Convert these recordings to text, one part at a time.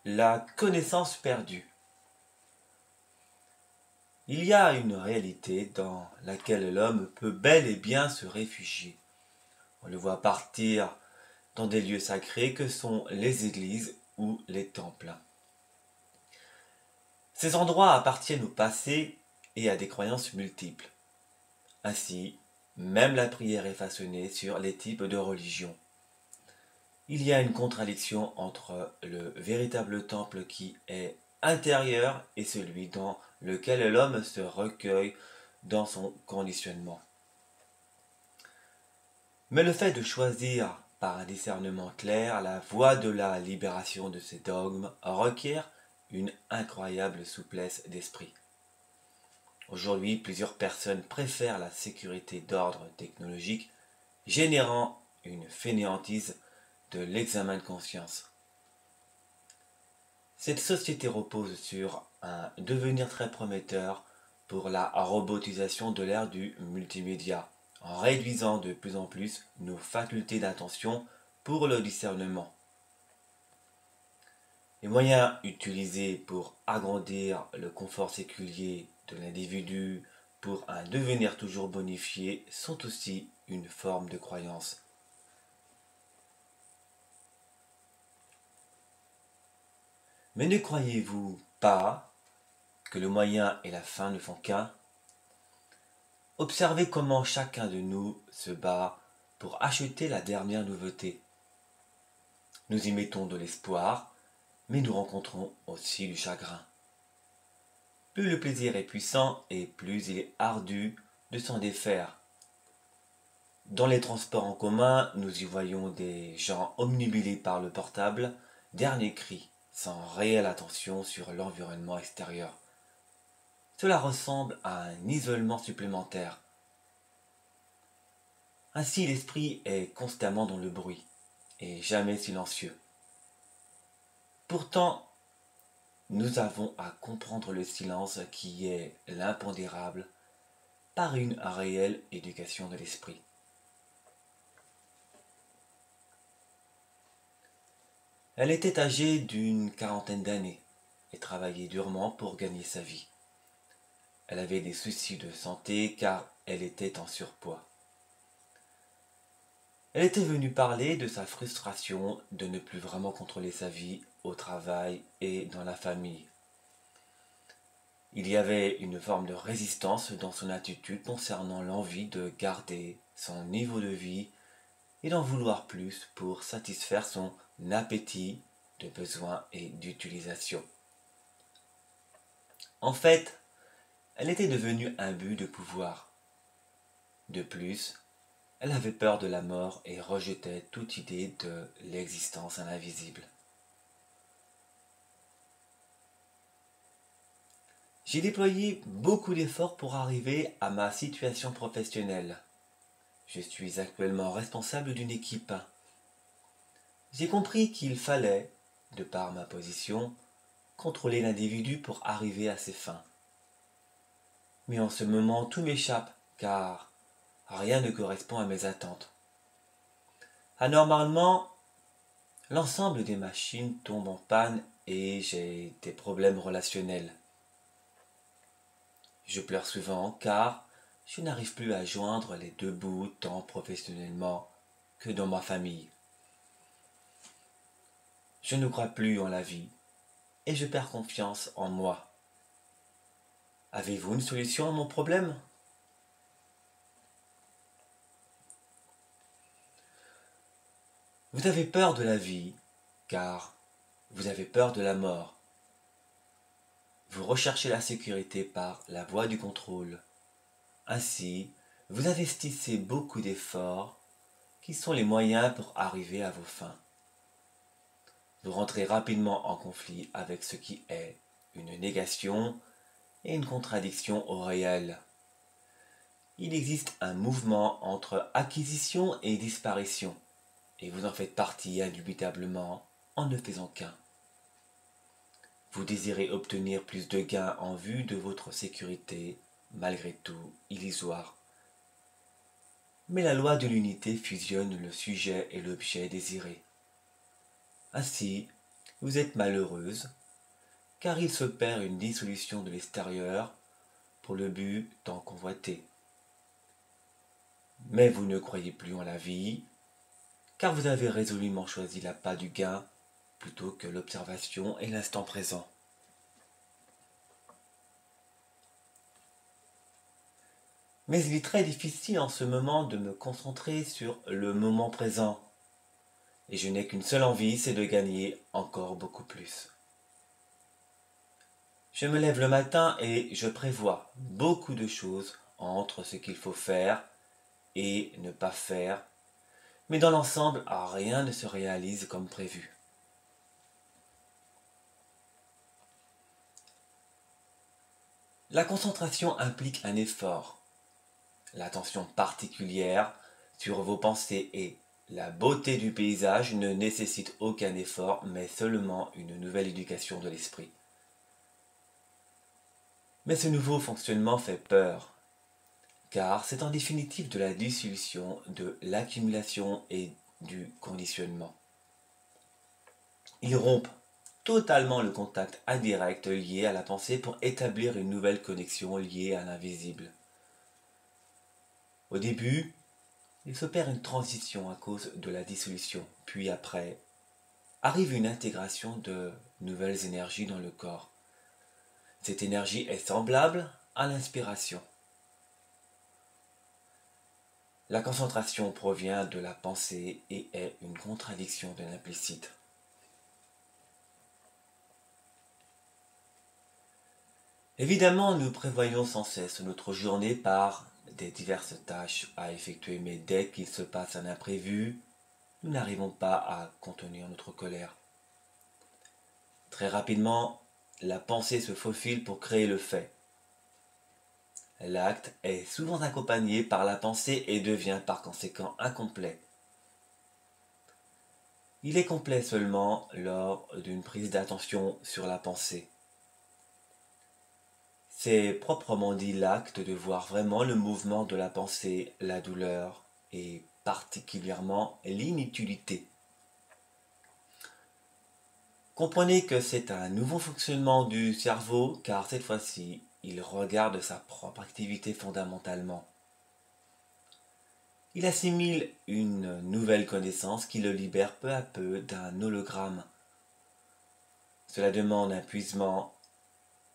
La connaissance perdue. Il y a une réalité dans laquelle l'homme peut bel et bien se réfugier. On le voit partir dans des lieux sacrés que sont les églises ou les temples. Ces endroits appartiennent au passé et à des croyances multiples. Ainsi, même la prière est façonnée sur les types de religions. Il y a une contradiction entre le véritable temple qui est intérieur et celui dans lequel l'homme se recueille dans son conditionnement. Mais le fait de choisir par un discernement clair la voie de la libération de ces dogmes requiert une incroyable souplesse d'esprit. Aujourd'hui, plusieurs personnes préfèrent la sécurité d'ordre technologique, générant une fainéantise de l'examen de conscience. Cette société repose sur un devenir très prometteur pour la robotisation de l'ère du multimédia, en réduisant de plus en plus nos facultés d'attention pour le discernement. Les moyens utilisés pour agrandir le confort séculier de l'individu pour un devenir toujours bonifié sont aussi une forme de croyance. Mais ne croyez-vous pas que le moyen et la fin ne font qu'un? Observez comment chacun de nous se bat pour acheter la dernière nouveauté. Nous y mettons de l'espoir, mais nous rencontrons aussi du chagrin. Plus le plaisir est puissant et plus il est ardu de s'en défaire. Dans les transports en commun, nous y voyons des gens omnubilés par le portable, dernier cri, sans réelle attention sur l'environnement extérieur. Cela ressemble à un isolement supplémentaire. Ainsi l'esprit est constamment dans le bruit, et jamais silencieux. Pourtant, nous avons à comprendre le silence qui est l'impondérable par une réelle éducation de l'esprit. Elle était âgée d'une quarantaine d'années et travaillait durement pour gagner sa vie. Elle avait des soucis de santé car elle était en surpoids. Elle était venue parler de sa frustration de ne plus vraiment contrôler sa vie au travail et dans la famille. Il y avait une forme de résistance dans son attitude concernant l'envie de garder son niveau de vie et d'en vouloir plus pour satisfaire son appétit de besoin et d'utilisation. En fait, elle était devenue un but de pouvoir. De plus, elle avait peur de la mort et rejetait toute idée de l'existence invisible. J'ai déployé beaucoup d'efforts pour arriver à ma situation professionnelle. Je suis actuellement responsable d'une équipe. J'ai compris qu'il fallait, de par ma position, contrôler l'individu pour arriver à ses fins. Mais en ce moment, tout m'échappe, car rien ne correspond à mes attentes. Anormalement, l'ensemble des machines tombe en panne et j'ai des problèmes relationnels. Je pleure souvent car je n'arrive plus à joindre les deux bouts tant professionnellement que dans ma famille. Je ne crois plus en la vie et je perds confiance en moi. Avez-vous une solution à mon problème? Vous avez peur de la vie car vous avez peur de la mort. Vous recherchez la sécurité par la voie du contrôle. Ainsi, vous investissez beaucoup d'efforts qui sont les moyens pour arriver à vos fins. Vous rentrez rapidement en conflit avec ce qui est une négation et une contradiction au réel. Il existe un mouvement entre acquisition et disparition, et vous en faites partie indubitablement en ne faisant qu'un. Vous désirez obtenir plus de gains en vue de votre sécurité, malgré tout illusoire. Mais la loi de l'unité fusionne le sujet et l'objet désiré. Ainsi, vous êtes malheureuse, car il s'opère une dissolution de l'extérieur pour le but tant convoité. Mais vous ne croyez plus en la vie, car vous avez résolument choisi l'appât du gain plutôt que l'observation et l'instant présent. Mais il est très difficile en ce moment de me concentrer sur le moment présent, et je n'ai qu'une seule envie, c'est de gagner encore beaucoup plus. Je me lève le matin et je prévois beaucoup de choses entre ce qu'il faut faire et ne pas faire, mais dans l'ensemble, rien ne se réalise comme prévu. La concentration implique un effort, l'attention particulière sur vos pensées et la beauté du paysage ne nécessite aucun effort, mais seulement une nouvelle éducation de l'esprit. Mais ce nouveau fonctionnement fait peur, car c'est en définitive de la dissolution, de l'accumulation et du conditionnement. Il rompt totalement le contact indirect lié à la pensée pour établir une nouvelle connexion liée à l'invisible. Au début, il s'opère une transition à cause de la dissolution, puis après, arrive une intégration de nouvelles énergies dans le corps. Cette énergie est semblable à l'inspiration. La concentration provient de la pensée et est une contradiction de l'implicite. Évidemment, nous prévoyons sans cesse notre journée par des diverses tâches à effectuer, mais dès qu'il se passe un imprévu, nous n'arrivons pas à contenir notre colère. Très rapidement, la pensée se faufile pour créer le fait. L'acte est souvent accompagné par la pensée et devient par conséquent incomplet. Il est complet seulement lors d'une prise d'attention sur la pensée. C'est proprement dit l'acte de voir vraiment le mouvement de la pensée, la douleur et particulièrement l'inutilité. Comprenez que c'est un nouveau fonctionnement du cerveau car cette fois-ci, il regarde sa propre activité fondamentalement. Il assimile une nouvelle connaissance qui le libère peu à peu d'un hologramme. Cela demande un puisement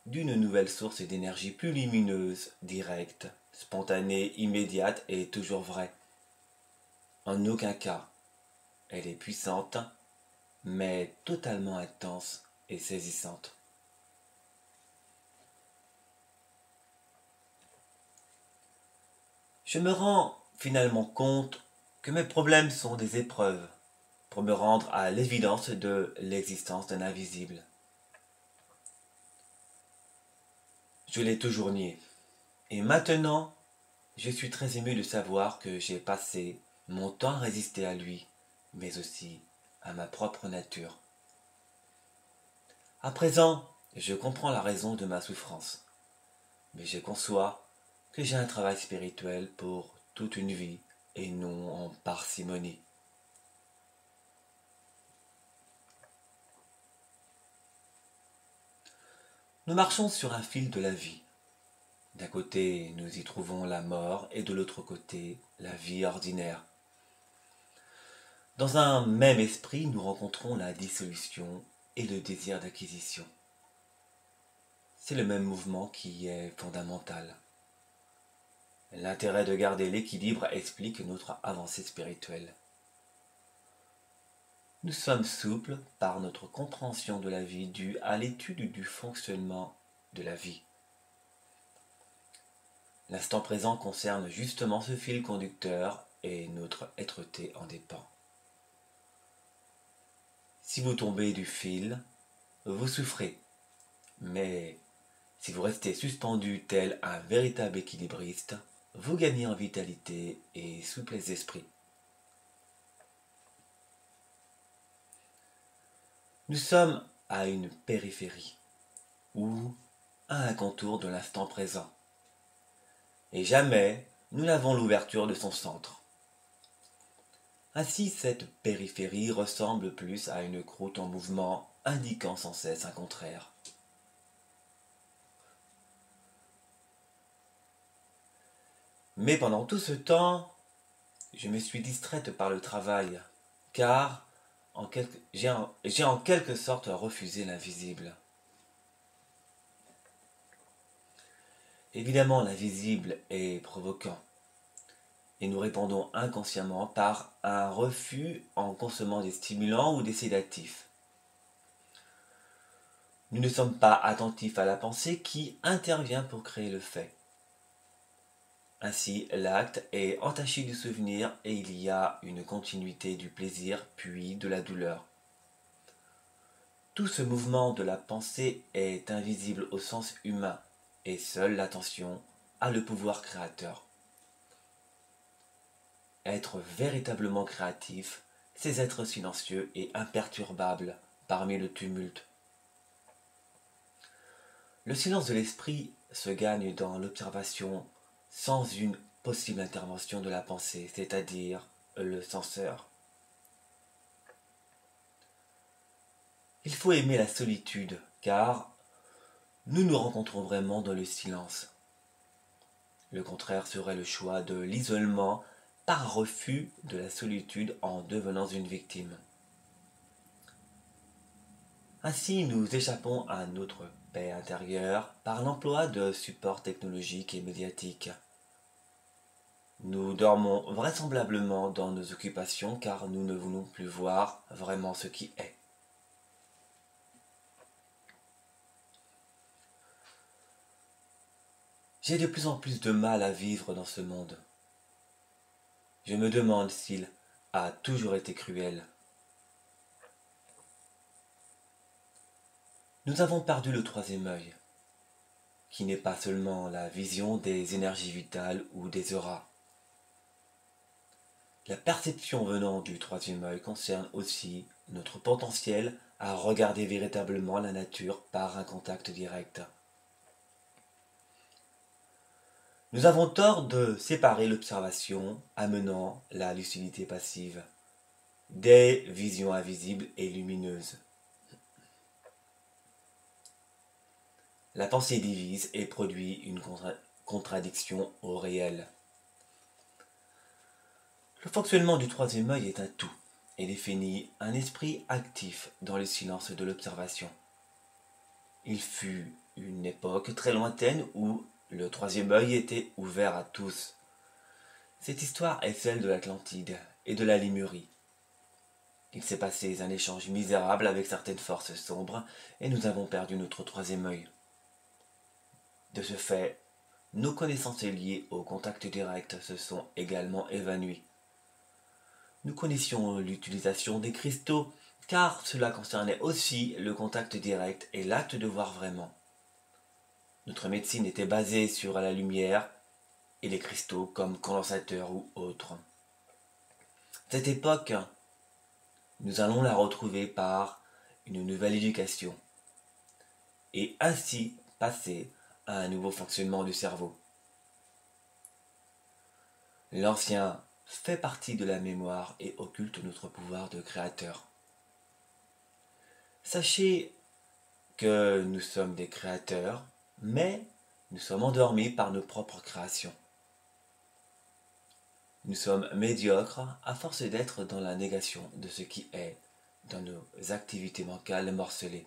d'une nouvelle source d'énergie plus lumineuse, directe, spontanée, immédiate et toujours vraie. En aucun cas, elle est puissante, mais totalement intense et saisissante. Je me rends finalement compte que mes problèmes sont des épreuves pour me rendre à l'évidence de l'existence d'un invisible. Je l'ai toujours nié. Et maintenant, je suis très ému de savoir que j'ai passé mon temps à résister à lui, mais aussi à ma propre nature. À présent, je comprends la raison de ma souffrance, mais je conçois que j'ai un travail spirituel pour toute une vie et non en parcimonie. Nous marchons sur un fil de la vie. D'un côté, nous y trouvons la mort et de l'autre côté, la vie ordinaire. Dans un même esprit, nous rencontrons la dissolution et le désir d'acquisition. C'est le même mouvement qui est fondamental. L'intérêt de garder l'équilibre explique notre avancée spirituelle. Nous sommes souples par notre compréhension de la vie due à l'étude du fonctionnement de la vie. L'instant présent concerne justement ce fil conducteur et notre êtreté en dépend. Si vous tombez du fil, vous souffrez, mais si vous restez suspendu tel un véritable équilibriste, vous gagnez en vitalité et souplesse d'esprit. Nous sommes à une périphérie, ou à un contour de l'instant présent. Et jamais nous n'avons l'ouverture de son centre. Ainsi, cette périphérie ressemble plus à une croûte en mouvement indiquant sans cesse un contraire. Mais pendant tout ce temps, je me suis distraite par le travail, car j'ai en quelque sorte refusé l'invisible. Évidemment, l'invisible est provoquant, et nous répondons inconsciemment par un refus en consommant des stimulants ou des sédatifs. Nous ne sommes pas attentifs à la pensée qui intervient pour créer le fait. Ainsi, l'acte est entaché du souvenir et il y a une continuité du plaisir puis de la douleur. Tout ce mouvement de la pensée est invisible au sens humain et seule l'attention a le pouvoir créateur. Être véritablement créatif, c'est être silencieux et imperturbable parmi le tumulte. Le silence de l'esprit se gagne dans l'observation sans une possible intervention de la pensée, c'est-à-dire le censeur. Il faut aimer la solitude, car nous nous rencontrons vraiment dans le silence. Le contraire serait le choix de l'isolement par refus de la solitude en devenant une victime. Ainsi, nous échappons à notre paix intérieure par l'emploi de supports technologiques et médiatiques. Nous dormons vraisemblablement dans nos occupations car nous ne voulons plus voir vraiment ce qui est. J'ai de plus en plus de mal à vivre dans ce monde. Je me demande s'il a toujours été cruel. Nous avons perdu le troisième œil, qui n'est pas seulement la vision des énergies vitales ou des auras. La perception venant du troisième œil concerne aussi notre potentiel à regarder véritablement la nature par un contact direct. Nous avons tort de séparer l'observation amenant la lucidité passive des visions invisibles et lumineuses. La pensée divise et produit une contradiction au réel. Le fonctionnement du troisième œil est un tout et définit un esprit actif dans le silence de l'observation. Il fut une époque très lointaine où le troisième œil était ouvert à tous. Cette histoire est celle de l'Atlantide et de la Lémurie. Il s'est passé un échange misérable avec certaines forces sombres et nous avons perdu notre troisième œil. De ce fait, nos connaissances liées au contact direct se sont également évanouies. Nous connaissions l'utilisation des cristaux car cela concernait aussi le contact direct et l'acte de voir vraiment. Notre médecine était basée sur la lumière et les cristaux comme condensateurs ou autres. Cette époque, nous allons la retrouver par une nouvelle éducation et ainsi passer à un nouveau fonctionnement du cerveau. L'ancien fait partie de la mémoire et occulte notre pouvoir de créateur. Sachez que nous sommes des créateurs, mais nous sommes endormis par nos propres créations. Nous sommes médiocres à force d'être dans la négation de ce qui est, dans nos activités mentales morcelées.